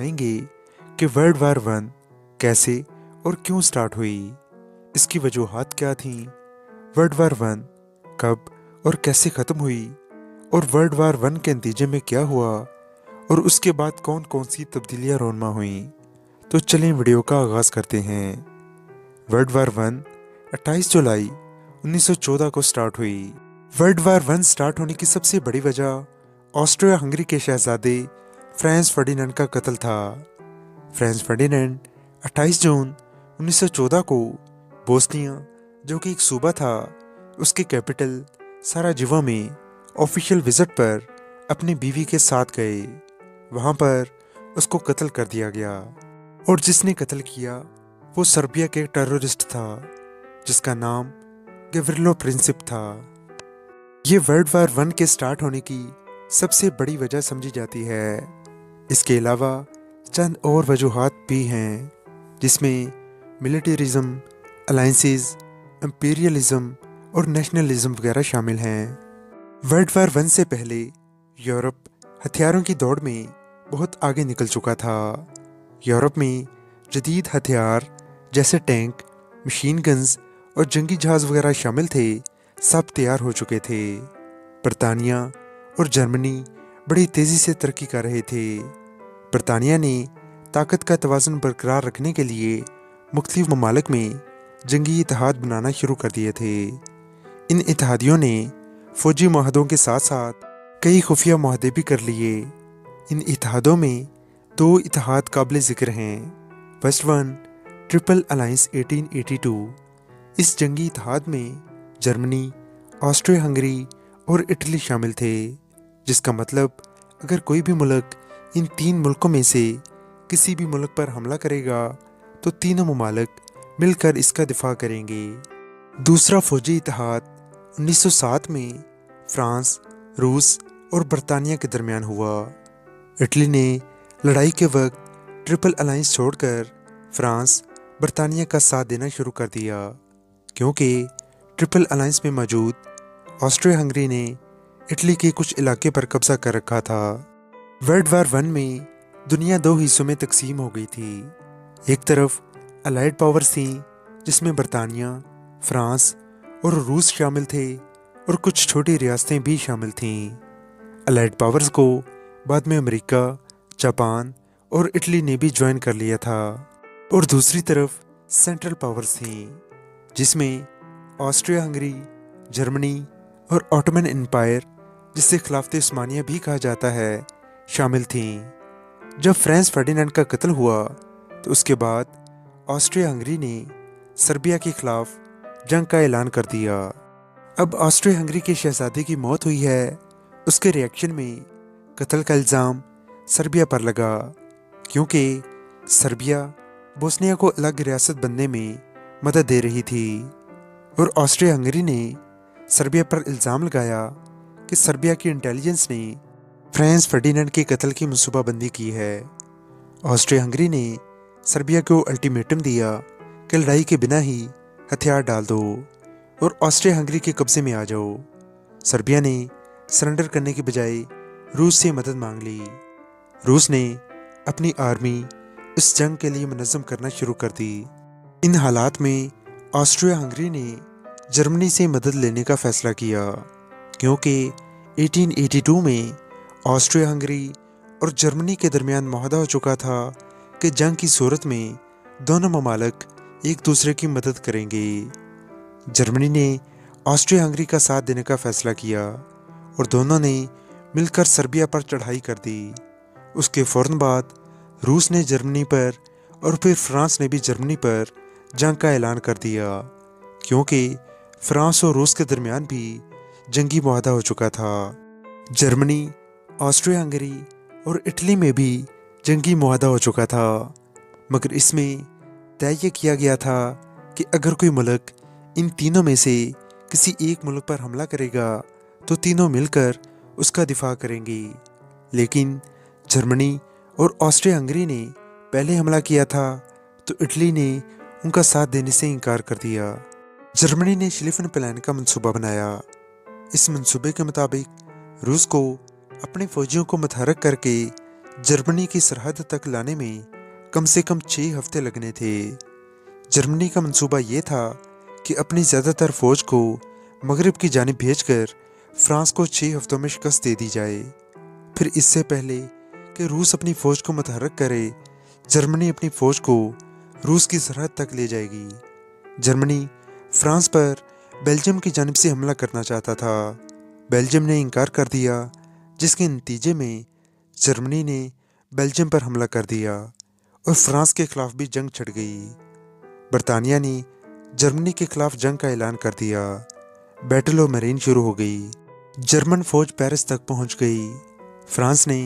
जानेंगे कि world war one कैसे और क्यों स्टार्ट हुई, इसकी वजूहात क्या थीं, वर्ल्ड वार वन कब और कैसे ख़त्म हुई और वर्ल्ड वार वन के नतीजे में क्या हुआ और उसके बाद कौन कौन सी तब्दीलियाँ रोनमा हुईं। तो चलें वीडियो का आगाज़ करते हैं। वर्ल्ड वार वन 28 जुलाई 1914 को स्टार्ट हुई। वर्ल्ड वार वन स्टार्ट होने की सबसे बड़ी वजह ऑस्ट्रिया हंगरी के शहजादे फ्रांस फर्डिनेंड का कत्ल था। फ्रांस फर्डिनेंड 28 जून 1914 को बोस्निया, जो कि एक सूबा था, उसके कैपिटल साराजेवो में ऑफिशियल विजिट पर अपनी बीवी के साथ गए। वहां पर उसको कत्ल कर दिया गया और जिसने कत्ल किया वो सर्बिया के टेररिस्ट था जिसका नाम गेवरिलो प्रिंसिप था। ये वर्ल्ड वार वन के स्टार्ट होने की सबसे बड़ी वजह समझी जाती है। इसके अलावा चंद और वजूहात भी हैं जिसमें मिलिटरिज्म, अलाइंसेस, इंपीरियलिज्म और नेशनलिज्म वगैरह शामिल हैं। वर्ल्ड वार वन से पहले यूरोप हथियारों की दौड़ में बहुत आगे निकल चुका था। यूरोप में जदीद हथियार जैसे टैंक, मशीन गन्स और जंगी जहाज़ वगैरह शामिल थे, सब तैयार हो चुके थे। बरतानिया और जर्मनी बड़ी तेज़ी से तरक्की कर रहे थे। बरतानिया ने ताकत का तवाज़ुन बरकरार रखने के लिए मुख्तलिफ ममालिक में जंगी इत्तेहाद बनाना शुरू कर दिए थे। इन इत्तेहादियों ने फ़ौजी मुआहदों के साथ साथ कई खुफिया मुआहदे भी कर लिए। इन इत्तेहादों में दो इत्तेहाद काबिल ज़िक्र हैं। First one triple alliance 1882। इस जंगी इत्तेहाद में जर्मनी, ऑस्ट्रिया हंगरी और इटली शामिल थे, जिसका मतलब अगर कोई भी मुल्क इन तीन मुल्कों में से किसी भी मुल्क पर हमला करेगा तो तीनों ममालिक मिलकर इसका दिफा करेंगे। दूसरा फौजी इत्तेहाद 1907 में फ्रांस, रूस और बरतानिया के दरमियान हुआ। इटली ने लड़ाई के वक्त ट्रिपल अलाइंस छोड़कर फ्रांस, बरतानिया का साथ देना शुरू कर दिया, क्योंकि ट्रिपल अलाइंस में मौजूद ऑस्ट्रिया हंगरी ने इटली के कुछ इलाके पर कब्जा कर रखा था। वर्ल्ड वार वन में दुनिया दो हिस्सों में तकसीम हो गई थी। एक तरफ अलाइड पावर्स थीं जिसमें बरतानिया, फ्रांस और रूस शामिल थे और कुछ छोटी रियासतें भी शामिल थीं। अलाइड पावर्स को बाद में अमेरिका, जापान और इटली ने भी ज्वाइन कर लिया था। और दूसरी तरफ सेंट्रल पावर्स थीं जिसमें ऑस्ट्रिया हंगरी, जर्मनी और ऑटोमन एम्पायर, जिसे खिलाफत उस्मानिया भी कहा जाता है, शामिल थीं। जब फ्रांस फर्डिनेंड का कत्ल हुआ तो उसके बाद ऑस्ट्रिया हंगरी ने सर्बिया के खिलाफ जंग का ऐलान कर दिया। अब ऑस्ट्रिया हंगरी के शहजादे की मौत हुई है, उसके रिएक्शन में कत्ल का इल्ज़ाम सर्बिया पर लगा, क्योंकि सर्बिया बोस्निया को अलग रियासत बनने में मदद दे रही थी और ऑस्ट्रिया हंगरी ने सर्बिया पर इल्ज़ाम लगाया कि सर्बिया की इंटेलिजेंस ने फ्रांस फर्डिनेंड के कत्ल की मनसूबाबंदी की है। ऑस्ट्रिया हंगरी ने सर्बिया को अल्टीमेटम दिया कि लड़ाई के बिना ही हथियार डाल दो और ऑस्ट्रिया हंगरी के कब्जे में आ जाओ। सर्बिया ने सरेंडर करने के बजाय रूस से मदद मांग ली। रूस ने अपनी आर्मी इस जंग के लिए मुनज़्ज़म करना शुरू कर दी। इन हालात में ऑस्ट्रिया हंगरी ने जर्मनी से मदद लेने का फ़ैसला किया, क्योंकि 1882 में ऑस्ट्रिया हंगरी और जर्मनी के दरमियान मुआहदा हो चुका था कि जंग की सूरत में दोनों ममालिक एक दूसरे की मदद करेंगे। जर्मनी ने ऑस्ट्रिया हंगरी का साथ देने का फ़ैसला किया और दोनों ने मिलकर सर्बिया पर चढ़ाई कर दी। उसके फ़ौरन बाद रूस ने जर्मनी पर और फिर फ्रांस ने भी जर्मनी पर जंग का ऐलान कर दिया, क्योंकि फ्रांस और रूस के दरमियान भी जंगी मुआहदा हो चुका था। जर्मनी, ऑस्ट्रिया हंगरी और इटली में भी जंगी मुआहदा हो चुका था, मगर इसमें तय ये किया गया था कि अगर कोई मुल्क इन तीनों में से किसी एक मुल्क पर हमला करेगा तो तीनों मिलकर उसका दिफा करेंगे। लेकिन जर्मनी और ऑस्ट्रिया हंगरी ने पहले हमला किया था तो इटली ने उनका साथ देने से इनकार कर दिया। जर्मनी ने शलीफन प्लान का मंसूबा बनाया। इस मंसूबे के मुताबिक रूस को अपने फौजियों को मुतहर्रिक करके जर्मनी की सरहद तक लाने में कम से कम 6 हफ्ते लगने थे। जर्मनी का मंसूबा ये था कि अपनी ज़्यादातर फौज को मगरिब की जानिब भेजकर फ्रांस को 6 हफ्तों में शिकस्त दे दी जाए। फिर इससे पहले कि रूस अपनी फौज को मुतहर्रिक करे, जर्मनी अपनी फौज को रूस की सरहद तक ले जाएगी। जर्मनी फ्रांस पर बेल्जियम की जानिब से हमला करना चाहता था। बेल्जियम ने इनकार कर दिया, जिसके नतीजे में जर्मनी ने बेल्जियम पर हमला कर दिया और फ्रांस के खिलाफ भी जंग छिड़ गई। बरतानिया ने जर्मनी के खिलाफ जंग का ऐलान कर दिया। बैटल ऑफ मेरीन शुरू हो गई। जर्मन फौज पेरिस तक पहुंच गई। फ्रांस ने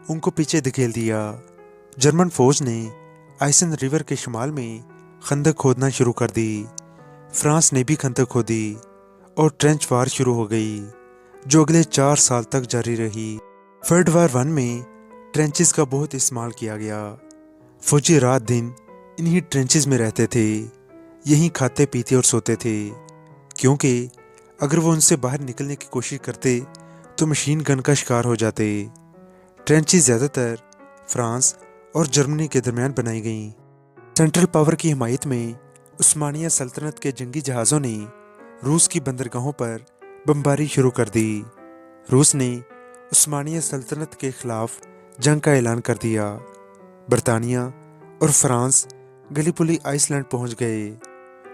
उनको पीछे धकेल दिया। जर्मन फौज ने आइसन रिवर के शुमाल में खंदक खोदना शुरू कर दी। फ्रांस ने भी खंदक खोदी और ट्रेंच वार शुरू हो गई, जो अगले 4 साल तक जारी रही। वर्ल्ड वार 1 में ट्रेंचेस का बहुत इस्तेमाल किया गया। फौजी रात दिन इन्हीं ट्रेंचेस में रहते थे, यहीं खाते पीते और सोते थे, क्योंकि अगर वो उनसे बाहर निकलने की कोशिश करते तो मशीन गन का शिकार हो जाते। ट्रेंचेस ज़्यादातर फ्रांस और जर्मनी के दरमियान बनाई गईं। सेंट्रल पावर की हिमायत में उस्मानिया सल्तनत के जंगी जहाज़ों ने रूस की बंदरगाहों पर बमबारी शुरू कर दी। रूस ने उस्मानिया सल्तनत के खिलाफ जंग का ऐलान कर दिया। बरतानिया और फ्रांस गलीपुली आइसलैंड पहुंच गए।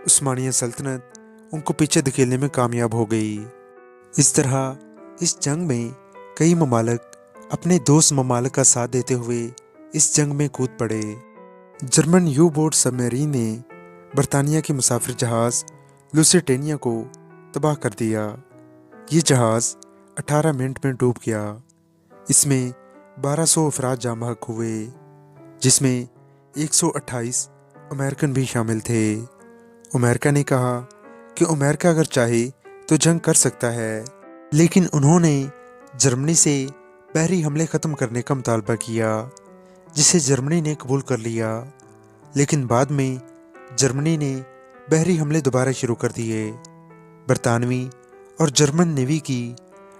उस्मानिया सल्तनत उनको पीछे धकेलने में कामयाब हो गई। इस तरह इस जंग में कई ममालिक अपने दोस्त ममालिक का साथ देते हुए इस जंग में कूद पड़े। जर्मन यू बोट सबमरीन ने बरतानिया के मुसाफिर जहाज़ लुसिटेनिया को तबाह कर दिया। ये जहाज़ 18 मिनट में डूब गया। इसमें 1200 अफराद जाँ बहक हुए, जिसमें 128 अमेरिकन भी शामिल थे। अमेरिका ने कहा कि अमेरिका अगर चाहे तो जंग कर सकता है, लेकिन उन्होंने जर्मनी से बहरी हमले ख़त्म करने का मुतालबा किया, जिसे जर्मनी ने कबूल कर लिया। लेकिन बाद में जर्मनी ने बहरी हमले दोबारा शुरू कर दिए। बरतानवी और जर्मन नेवी की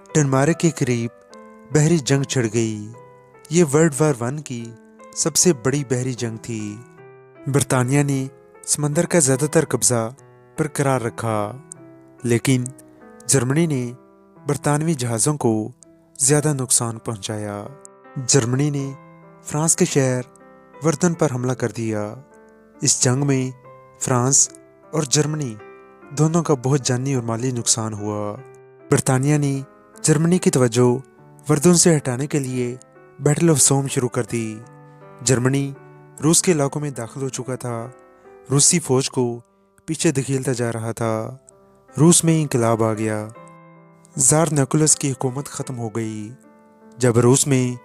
डेनमार्क के करीब बहरी जंग छिड़ गई। ये वर्ल्ड वार 1 की सबसे बड़ी बहरी जंग थी। बरतानिया ने समंदर का ज़्यादातर कब्ज़ा बरकरार रखा, लेकिन जर्मनी ने बरतानवी जहाज़ों को ज़्यादा नुकसान पहुंचाया। जर्मनी ने फ्रांस के शहर वर्दन पर हमला कर दिया। इस जंग में फ्रांस और जर्मनी दोनों का बहुत जानी और माली नुकसान हुआ। बरतानिया ने जर्मनी की तवज्जो वर्दन से हटाने के लिए बैटल ऑफ सोम शुरू कर दी। जर्मनी रूस के इलाकों में दाखिल हो चुका था। रूसी फौज को पीछे धकेलता जा रहा था। रूस में इंकलाब आ गया। ज़ार निकोलस की हुकूमत ख़त्म हो गई। जब रूस में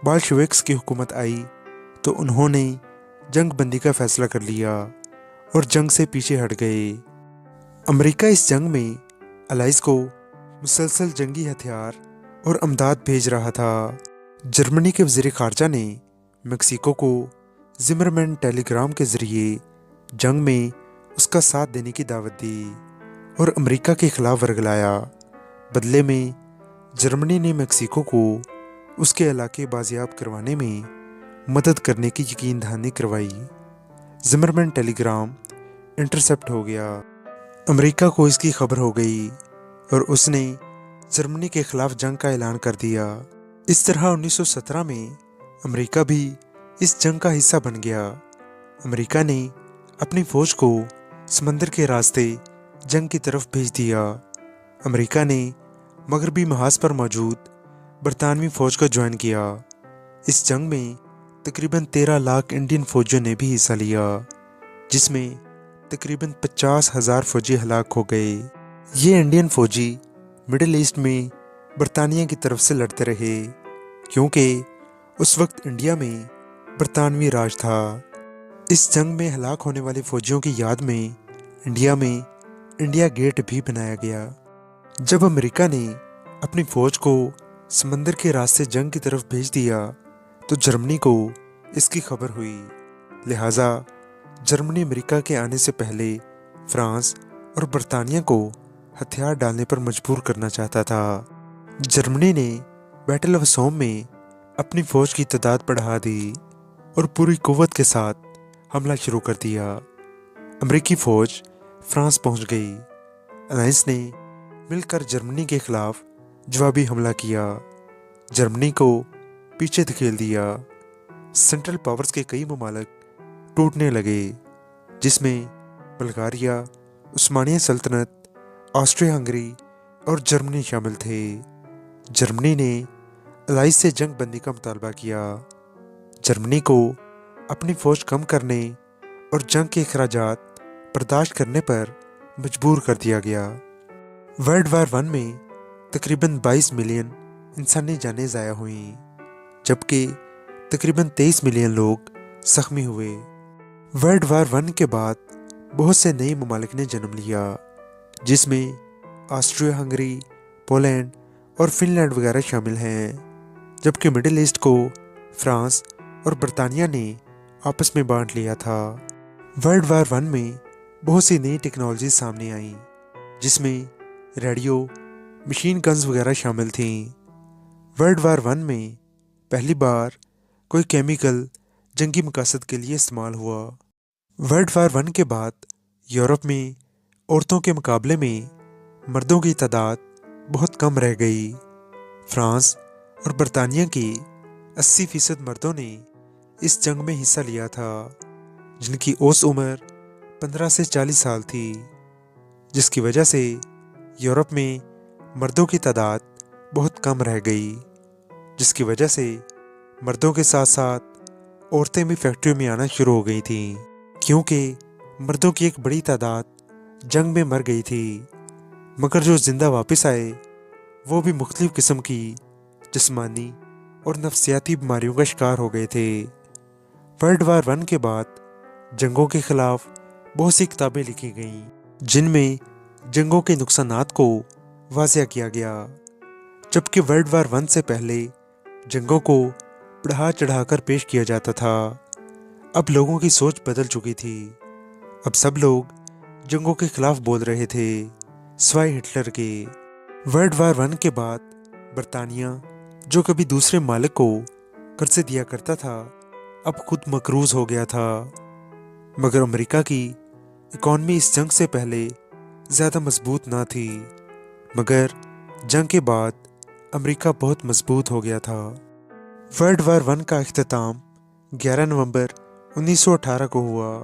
बाल्शेविक्स की हुकूमत आई तो उन्होंने जंग बंदी का फ़ैसला कर लिया और जंग से पीछे हट गए। अमेरिका इस जंग में अलाइज को मुसलसल जंगी हथियार और अमदाद भेज रहा था। जर्मनी के वज़ीर ख़ारजा ने मेक्सिको को जिमरमैन टेलीग्राम के ज़रिए जंग में उसका साथ देने की दावत दी और अमेरिका के खिलाफ वर्गलाया। बदले में जर्मनी ने मेक्सिको को उसके इलाके बाजियाब करवाने में मदद करने की यकीन दहानी करवाई। जिमरमैन टेलीग्राम इंटरसेप्ट हो गया। अमेरिका को इसकी खबर हो गई और उसने जर्मनी के खिलाफ जंग का ऐलान कर दिया। इस तरह 1917 में अमेरिका भी इस जंग का हिस्सा बन गया। अमेरिका ने अपनी फ़ौज को समंदर के रास्ते जंग की तरफ भेज दिया। अमेरिका ने मगरबी महाज पर मौजूद बरतानवी फ़ौज को ज्वाइन किया। इस जंग में तकरीबन 13 लाख इंडियन फ़ौजियों ने भी हिस्सा लिया, जिसमें तकरीबन 50,000 फ़ौजी हलाक हो गए। ये इंडियन फ़ौजी मिडिल ईस्ट में बरतानिया की तरफ से लड़ते रहे, क्योंकि उस वक्त इंडिया में बरतानवी राज था। इस जंग में हलाक होने वाले फ़ौजियों की याद में इंडिया गेट भी बनाया गया। जब अमेरिका ने अपनी फ़ौज को समंदर के रास्ते जंग की तरफ भेज दिया तो जर्मनी को इसकी खबर हुई। लिहाजा जर्मनी अमेरिका के आने से पहले फ्रांस और बरतानिया को हथियार डालने पर मजबूर करना चाहता था। जर्मनी ने बैटल ऑफ सोम में اپنی فوج کی تعداد بڑھا دی اور پوری قوت کے ساتھ حملہ شروع کر دیا۔ امریکی فوج فرانس پہنچ گئی۔ الائنس نے مل کر جرمنی کے خلاف جوابی حملہ کیا، جرمنی کو پیچھے دھکیل دیا۔ سینٹرل پاورز کے کئی ممالک ٹوٹنے لگے، جس میں بلغاریہ، عثمانیہ سلطنت، آسٹریا ہنگری اور جرمنی شامل تھے۔ جرمنی نے الائنس سے جنگ بندی کا مطالبہ کیا۔ جرمنی کو اپنی فوج کم کرنے اور جنگ کے اخراجات برداشت کرنے پر مجبور کر دیا گیا۔ ورلڈ وار ون میں تقریباً 22 ملین انسانی جانیں ضائع ہوئیں، جبکہ تقریباً 23 ملین لوگ زخمی ہوئے۔ ورلڈ وار ون کے بعد بہت سے نئے ممالک نے جنم لیا، جس میں آسٹریا ہنگری، پولینڈ اور فن لینڈ وغیرہ شامل ہیں، جبکہ مڈل ایسٹ کو فرانس اور برطانیہ نے آپس میں بانٹ لیا تھا۔ ورلڈ وار ون میں بہت سی نئی ٹیکنالوجیز سامنے آئیں، جس میں ریڈیو، مشین گنز وغیرہ شامل تھیں۔ ورلڈ وار ون میں پہلی بار کوئی کیمیکل جنگی مقاصد کے لیے استعمال ہوا۔ ورلڈ وار ون کے بعد یورپ میں عورتوں کے مقابلے میں مردوں کی تعداد بہت کم رہ گئی۔ فرانس اور برطانیہ کی 80% مردوں نے اس جنگ میں حصہ لیا تھا، جن کی اوسط عمر 15 سے 40 سال تھی، جس کی وجہ سے یورپ میں مردوں کی تعداد بہت کم رہ گئی، جس کی وجہ سے مردوں کے ساتھ ساتھ عورتیں بھی فیکٹریوں میں آنا شروع ہو گئی تھیں، کیونکہ مردوں کی ایک بڑی تعداد جنگ میں مر گئی تھی، مگر جو زندہ واپس آئے وہ بھی مختلف قسم کی جسمانی اور نفسیاتی بیماریوں کا شکار ہو گئے تھے۔ ورلڈ وار ون کے بعد جنگوں کے خلاف بہت سی کتابیں لکھی گئیں، جن میں جنگوں کے نقصانات کو واضح کیا گیا، جبکہ ورلڈ وار ون سے پہلے جنگوں کو بڑھا چڑھا کر پیش کیا جاتا تھا۔ اب لوگوں کی سوچ بدل چکی تھی، اب سب لوگ جنگوں کے خلاف بول رہے تھے، سوائے ہٹلر کے۔ ورلڈ وار ون کے بعد برطانیہ، جو کبھی دوسرے ممالک کو قرضے دیا کرتا تھا، اب خود مقروض ہو گیا تھا، مگر امریکہ کی اکانومی اس جنگ سے پہلے زیادہ مضبوط نہ تھی، مگر جنگ کے بعد امریکہ بہت مضبوط ہو گیا تھا۔ ورلڈ وار ون کا اختتام 11 نومبر 1918 کو ہوا۔